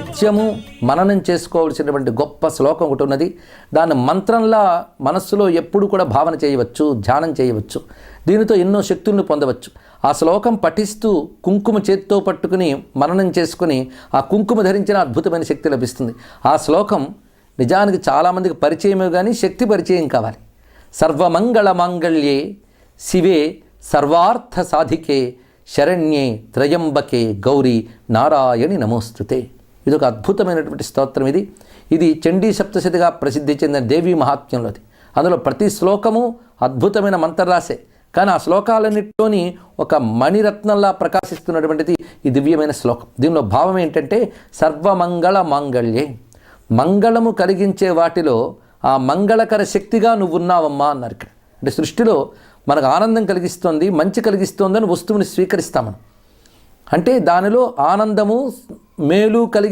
నిత్యము మననం చేసుకోవాల్సినటువంటి గొప్ప శ్లోకం ఒకటి ఉన్నది. దాన్ని మంత్రంలా మనస్సులో ఎప్పుడు కూడా భావన చేయవచ్చు, ధ్యానం చేయవచ్చు. దీనితో ఎన్నో శక్తులను పొందవచ్చు. ఆ శ్లోకం పఠిస్తూ కుంకుమ చేత్తో పట్టుకుని మననం చేసుకుని ఆ కుంకుమ ధరించిన అద్భుతమైన శక్తి లభిస్తుంది. ఆ శ్లోకం నిజానికి చాలామందికి పరిచయమే కానీ శక్తి పరిచయం కావాలి. సర్వమంగళ మాంగళ్యే శివే సర్వార్థ సాధికే శరణ్యే త్రయంబకే గౌరీ నారాయణి నమోస్తుతే. ఇది ఒక అద్భుతమైనటువంటి స్తోత్రం. ఇది చండీ సప్తశతిగా ప్రసిద్ధి చెందిన దేవీ మహాత్మ్యంలోది. అందులో ప్రతి శ్లోకము అద్భుతమైన మంత్రరాశే, కానీ ఆ శ్లోకాలన్నింటిలోని ఒక మణిరత్నంలా ప్రకాశిస్తున్నటువంటిది ఈ దివ్యమైన శ్లోకం. దీనిలో భావం ఏంటంటే సర్వమంగళ మాంగళ్యే, మంగళము కలిగించే వాటిలో ఆ మంగళకర శక్తిగా నువ్వు ఉన్నావమ్మా అన్నారు. ఇక్కడ అంటే సృష్టిలో మనకు ఆనందం కలిగిస్తోంది, మంచి కలిగిస్తోందని వస్తువుని స్వీకరిస్తాం మనం. అంటే దానిలో ఆనందము మేలు కలిగి